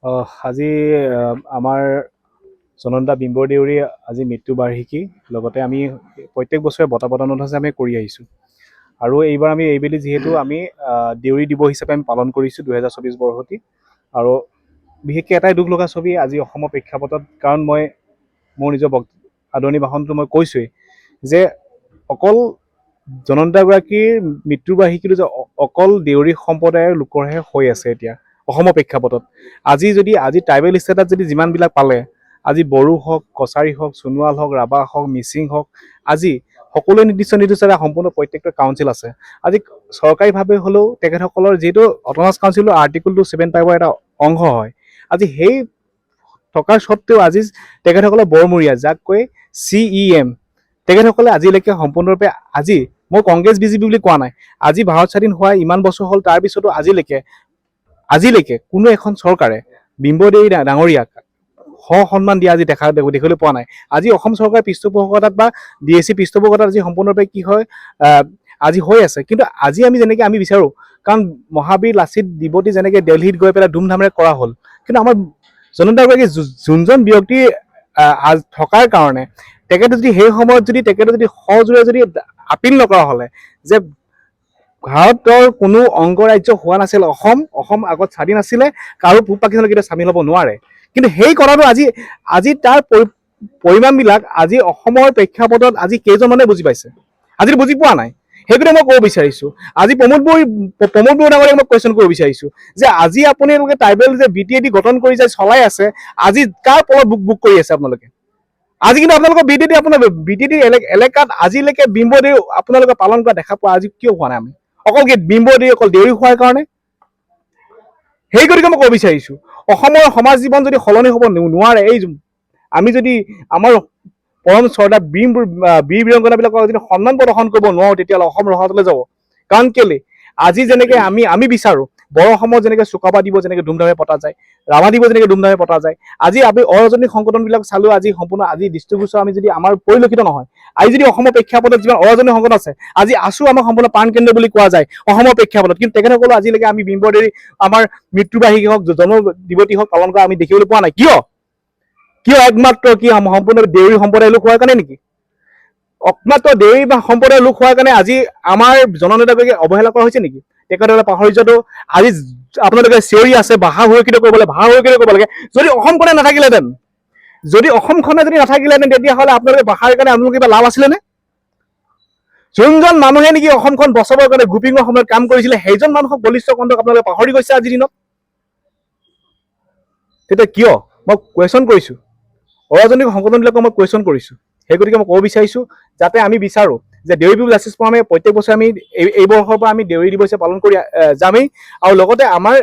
আজি আমাৰ জননেতা বিম্বৰ দেউৰী আজি মৃত্যু বাৰ্ষিকী লগতে আমি প্ৰত্যেক বছৰে বঁটা প্ৰদান অনুষ্ঠান আমি কৰি আহিছোঁ আৰু এইবাৰ আমি এইবেলি যিহেতু আমি দেউৰী দিৱস হিচাপে আমি পালন কৰিছোঁ 2024 বৰ্ষতি আৰু বিশেষকৈ এটাই দুখ লগা ছবি আজি অসমৰ প্ৰেক্ষাপটত কাৰণ মই মোৰ নিজৰ আদৰণি ভাষণটো মই কৈছোঁৱেই যে অকল জননেতাগৰাকীৰ মৃত্যু বাৰ্ষিকীটো যে অকল দেউৰী সম্প্ৰদায়ৰ লোকৰহে হৈ আছে এতিয়া অসমৰ প্ৰেক্ষাপটত আজি ট্ৰাইবেল ষ্টেটত যদি যিমানবিলাক পালে আজি বড়ো হওক কছাৰী হওক সোণোৱাল হওক ৰাভা হওক মিচিং হওক আজি সকলোৱে নিৰ্দিষ্ট এটা সম্পূৰ্ণ প্ৰত্যেকটো কাউন্সিল আছে আজি চৰকাৰীভাৱে হ'লেও তেখেতসকলৰ যিহেতু অট'নমাছ কাউন্সিলৰ আৰ্টিকলটো 7(5) এটা অংশ হয় আজি সেই থকাৰ স্বত্তেও আজি তেখেতসকলৰ বৰমূৰীয়া যাক কয় CEM তেখেতসকলে আজিলৈকে সম্পূৰ্ণৰূপে আজি মই কংগ্ৰেছ বিজেপি বুলি কোৱা নাই আজি ভাৰত স্বাধীন হোৱা ইমান বছৰ হ'ল তাৰ পিছতো আজিলৈকে কোনো এখন চৰকাৰে বিম্বৰ দেউৰী ডাঙৰীয়াক সন্মান দিয়া আজি দেখিবলৈ পোৱা নাই আজি অসম চৰকাৰৰ পৃষ্ঠপোষকতাত বা DSC পৃষ্ঠপোষকতাত আজি সম্পূৰ্ণৰূপে কি হয় আজি হৈ আছে কিন্তু আজি আমি যেনেকৈ আমি বিচাৰোঁ কাৰণ মহাবীৰ লাচিত দিৱসী যেনেকৈ দিল্লীত গৈ পেলাই ধুমধামেৰে কৰা হ'ল কিন্তু আমাৰ জননেতাগৰাকী যোনজন ব্যক্তি থকাৰ কাৰণে তেখেতে যদি সেই সময়ত যদি তেখেতে যদি সজোৰে যদি আপিল নকৰা হ'লে যে ভাৰতৰ কোনো অংগৰাজ্য হোৱা নাছিল অসম আগত স্বাধীন আছিলে কাৰো পূব পাকিস্তানৰ কেতিয়াও চামিল হ'ব নোৱাৰে কিন্তু সেই কথাটো আজি তাৰ পৰিমাণবিলাক আজি অসমৰ প্ৰেক্ষাপটত আজি কেইজনমানে বুজি পাইছে আজি বুজি পোৱা নাই সেইটোতে মই ক'ব বিচাৰিছোঁ আজি প্ৰমোদ বড়ো ডাঙৰীয়াক মই কুৱেশ্যন কৰিব বিচাৰিছোঁ যে আজি আপোনালোকে ট্ৰাইবেল যে BTAD গঠন কৰি যে চলাই আছে আজি কাৰ পলত বুক কৰি আছে আপোনালোকে আজি কিন্তু আপোনালোকৰ BTAD এলেকাত আজিলৈকে বিম্বৰ দেউৰী আপোনালোকে পালন কৰা দেখা পোৱা আজি কিয় হোৱা নাই আমি অকল কি বিম্বৰ দেউৰী অকল দেউৰী হোৱাৰ কাৰণে সেই গতিকে মই ক'ব বিচাৰিছোঁ অসমৰ সমাজ জীৱন যদি সলনি হ'ব নোৱাৰে এই আমি যদি আমাৰ পৰম শ্ৰদ্ধা বীৰ বীৰাংগনাবিলাকক যদি সন্মান প্ৰদৰ্শন কৰিব নোৱাৰোঁ তেতিয়াহ'লে অসম ৰসাতলৈ যাব কাৰণ কেলে আজি যেনেকৈ আমি বিচাৰোঁ বড়ো অসমত যেনেকৈ চুকাফা দিৱস যেনেকৈ ধুমধামে পতা যায় ৰাভা দিৱস যেনেকৈ ধুমধামে পতা যায় আজি আমি অৰাজনৈতিক সংগঠনবিলাক চালোঁ আজি সম্পূৰ্ণ আজি দৃষ্টিগোচৰ আমি যদি আমাৰ পৰিলক্ষিত নহয় আজি যদি অসমৰ প্ৰেক্ষাপটত যিমান অৰাজনৈতিক সংগঠন আছে আজি আছো আমাৰ সম্পূৰ্ণ প্ৰাণকেন্দ্ৰ বুলি কোৱা যায় অসমৰ প্ৰেক্ষাপটত কিন্তু তেখেতসকলো আজিলৈকে আমি বিম্বৰ দেউৰী আমাৰ মৃত্যু বাৰ্ষিকী হওক জন্ম দিৱসী হওক পালন কৰা আমি দেখিবলৈ পোৱা নাই কিয় একমাত্ৰ কি সম্পূৰ্ণ দেউৰী সম্প্ৰদায়ৰ লোক হোৱাৰ কাৰণে নেকি একমাত্ৰ দেউৰী বা সম্প্ৰদায়ৰ লোক হোৱাৰ কাৰণে আজি আমাৰ জননেতাগৰাকীক অৱহেলা কৰা হৈছে নেকি তেখেতসকলে পাহৰি যোৱাটো আজি আপোনালোকে চিঞৰি আছে ভাষা সুৰক্ষিত কৰিব লাগে যদি অসমখনে নাথাকিলেহেঁতেন তেতিয়াহ'লে আপোনালোকে ভাষাৰ কাৰণে আপোনালোকে কিবা লাভ আছিলেনে যোনজন মানুহে নেকি অসমখন বচাবৰ কাৰণে গ্ৰুপিঙৰ সময়ত কাম কৰিছিলে সেইজন মানুহক বলিষ্ঠ কণ্ঠক আপোনালোকে পাহৰি গৈছে আজিৰ দিনত তেতিয়া কিয় মই কুৱেশ্যন কৰিছোঁ অৰাজনৈতিক সংগঠনবিলাকক মই কুৱেশ্যন কৰিছোঁ সেই গতিকে মই ক'ব বিচাৰিছোঁ যাতে আমি বিচাৰোঁ যে দেউৰী পিপল জাষ্টিছ ফ'ৰামে প্ৰত্যেক বছৰে আমি এই বৰ্ষৰ পৰা আমি দেউৰী দিৱস পালন কৰি যামেই আৰু লগতে আমাৰ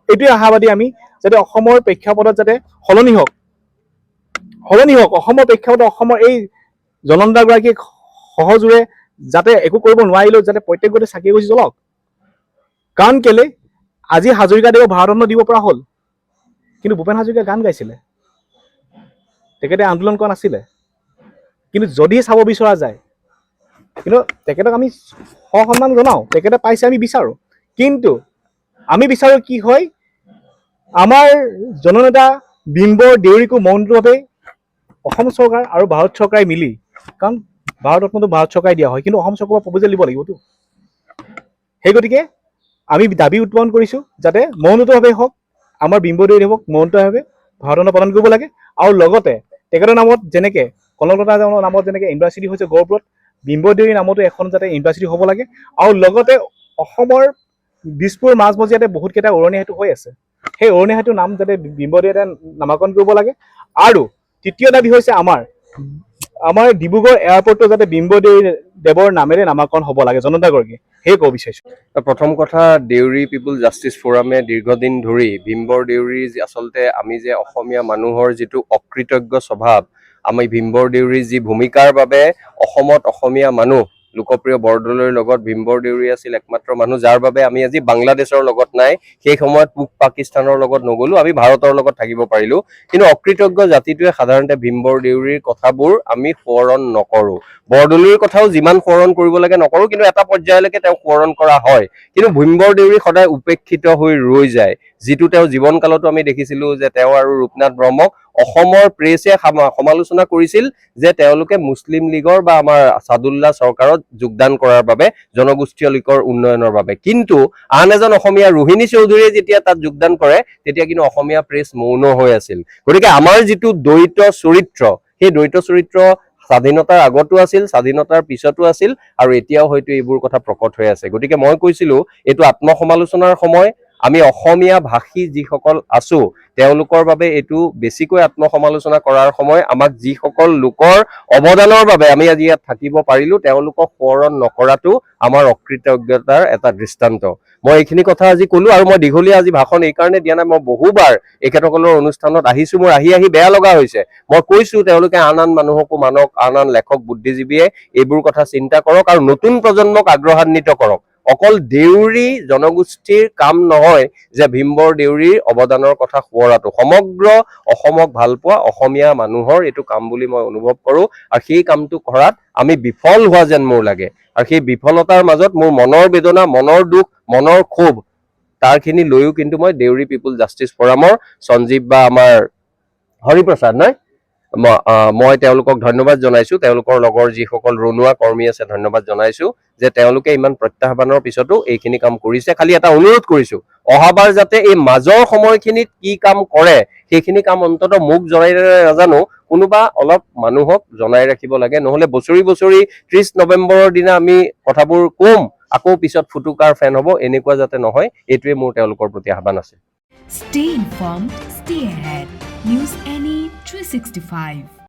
এইটোৱে আশাবাদী আমি যাতে অসমৰ প্ৰেক্ষাপটত যাতে সলনি হওক অসমৰ প্ৰেক্ষাপটত অসমৰ এই জননেতাগৰাকীক সহজোৰে যাতে একো কৰিব নোৱাৰিলেও যাতে প্ৰত্যেকতে চাকি এগছি জ্বলক কাৰণ কেলে আজি হাজৰিকাদেৱক ভাৰতৰত্ন দিব পৰা হ'ল কিন্তু ভূপেন হাজৰিকাই গান গাইছিলে তেখেতে আন্দোলন কৰা নাছিলে কিন্তু যদি চাব বিচৰা যায় কিন্তু তেখেতক আমি সন্মান জনাওঁ তেখেতে পাইছে আমি বিচাৰোঁ কিন্তু আমি বিচাৰোঁ কি হয় আমাৰ জননেতা বিম্বৰ দেউৰীকো মৌনভাৱে অসম চৰকাৰ আৰু ভাৰত চৰকাৰে মিলি কাৰণ ভাৰতৰত্নটো ভাৰত চৰকাৰে দিয়া হয় কিন্তু অসম চৰকাৰৰ প্ৰপ'জেল দিব লাগিবতো সেই গতিকে আমি দাবী উত্থাপন কৰিছোঁ যাতে মৌনভাৱে হওক আমাৰ বিম্বৰ দেউৰী হওক মৌনভাৱে ভাৰতৰত্ন প্ৰদান কৰিব লাগে আৰু লগতে তেখেতৰ নামত যেনেকৈ কনকলতা নামত যেনেকৈ ইউনিভাৰ্চিটি হৈছে গহপুৰত বিম্বৰ দেউৰী নামতো এখন যাতে ইউনিভাৰ্চিটি হ'ব লাগে আৰু লগতে অসমৰ দিছপুৰ মাজমজিয়াতে বহুতকেইটা উৰণীয়া সেতু হৈ আছে সেই উৰণীয়া সেতুৰ নাম যাতে বিম্বৰ দেউৰীয়ে নামাকৰণ কৰিব লাগে আৰু তৃতীয় দাবী হৈছে আমাৰ ডিব্ৰুগড় এয়াৰপৰ্টটো যাতে বিম্বৰ দেৱৰ নামেৰে নামাকৰণ হ'ব লাগে জনতাগৰাকী সেই ক'ব বিচাৰিছোঁ প্ৰথম কথা দেউৰী পিপল জাষ্টিছ ফ'ৰামে দীৰ্ঘদিন ধৰি বিম্বৰ দেউৰী আচলতে আমি যে অসমীয়া মানুহৰ যিটো অকৃতজ্ঞ স্বভাৱ আমি বিম্বৰ দেউৰীৰ যি ভূমিকাৰ বাবে অসমত অসমীয়া মানুহ লোকপ্ৰিয় বৰদলৈৰ লগত ভীমবৰ দেউৰী আছিল একমাত্ৰ মানুহ যাৰ বাবে আমি আজি বাংলাদেশৰ লগত নাই, সেই সময়ত পূব পাকিস্তানৰ লগত নগলো, আমি ভাৰতৰ লগত থাকিব পাৰিলো। কিন্তু অকৃতজ্ঞ জাতিটোৱে সাধাৰণতে ভীমবৰ দেউৰীৰ কথাবোৰ আমি সোঁৱৰণ নকৰো। বৰদলৈৰ কথাও যিমান সোঁৱৰণ কৰিব লাগে নকৰো, কিন্তু এটা পৰ্যায়লৈকে তেওঁ সোঁৱৰণ কৰা হয়। কিন্তু ভীমবৰ দেউৰী সদায় উপেক্ষিত হৈ ৰৈ যায়, যিটো তেওঁ জীৱনকালতো আমি দেখিছিলো যে তেওঁ আৰু ৰূপনাথ ব্ৰহ্মক অসমৰ প্ৰেছে সমালোচনা কৰিছিল যে তেওঁলোকে মুছলিম লীগৰ বা আমাৰ ছাদুল্লাহ চৰকাৰত যোগদান কৰাৰ বাবে, জনগোষ্ঠীয় লোকৰ উন্নয়নৰ বাবে। কিন্তু আন এজন অসমীয়া ৰোহিণী চৌধুৰীয়ে যেতিয়া তাত যোগদান কৰে তেতিয়া কিন্তু অসমীয়া প্ৰেছ মৌন হৈ আছিল। গতিকে আমাৰ যিটো দ্বৈত চৰিত্ৰ, সেই দ্বৈত চৰিত্ৰ স্বাধীনতাৰ আগতো আছিল, স্বাধীনতাৰ পিছতো আছিল, আৰু এতিয়াও হয়তো এইবোৰ কথা প্ৰকট হৈ আছে। গতিকে মই কৈছিলো এইটো আত্মসমালোচনাৰ সময়। আমি অসমীয়া ভাষী যিসকল আছো তেওঁলোকৰ বাবে এইটো বেছিকৈ আত্মসমালোচনা কৰাৰ সময়। আমাক যিসকল লোকৰ অৱদানৰ বাবে আমি আজি ইয়াত থাকিব পাৰিলো তেওঁলোকক সোঁৱৰণ নকৰাটো আমাৰ অকৃতজ্ঞতাৰ এটা দৃষ্টান্ত। মই এইখিনি কথা আজি কলো, আৰু মই দীঘলীয়া আজি ভাষণ এইকাৰণে দিয়া নাই, মই বহুবাৰ এখেতসকলৰ অনুষ্ঠানত আহিছো, মোৰ আহি বেয়া লগা হৈছে। মই কৈছো তেওঁলোকে আন মানুহকো মানক, আন লেখক বুদ্ধিজীৱীয়ে এইবোৰ কথা চিন্তা কৰক আৰু নতুন প্ৰজন্মক আগ্ৰহান্বিত কৰক। অকল দেউৰী জনগোষ্ঠীৰ কাম নহয় যে ভীমবৰ দেউৰীৰ অৱদানৰ কথা সোঁৱৰাটো, সমগ্ৰ অসমক ভাল পোৱা অসমীয়া মানুহৰ এইটো কাম বুলি মই অনুভৱ কৰো। আৰু সেই কামটো কৰাত আমি বিফল হোৱা যেন মোৰ লাগে, আৰু সেই বিফলতাৰ মাজত মোৰ মনৰ বেদনা, মনৰ দুখ, মনৰ ক্ষোভ, তাৰখিনি লৈও কিন্তু মই দেউৰী পিপুল জাষ্টিছ ফৰামৰ সঞ্জীৱ বা আমাৰ হৰিপ্ৰসাদ মই তেওঁলোকক ধন্যবাদ জনাইছো। তেওঁলোকৰ লগৰ যিসকল ৰণুৱা কৰ্মী আছে ধন্যবাদ জনাইছো যে তেওঁলোকে ইমান প্ৰত্যাহ্বানৰ পিছতো এইখিনি কাম কৰিছে। খালি এটা অনুৰোধ কৰিছো, অহাবাৰ যাতে এই মাজৰ সময়খিনিত কি কাম কৰে সেইখিনি কাম অন্তত মোক জনাই নাজানো, কোনোবা অলপ মানুহক জনাই ৰাখিব লাগে। নহলে বছৰি 30 নৱেম্বৰৰ দিনা আমি কথাবোৰ কম, আকৌ পিছত ফুটুকাৰ ফেন হ'ব, এনেকুৱা যাতে নহয়, এইটোৱে মোৰ তেওঁলোকৰ প্ৰতি আহ্বান আছে। Stay informed, stay ahead. News NE 365.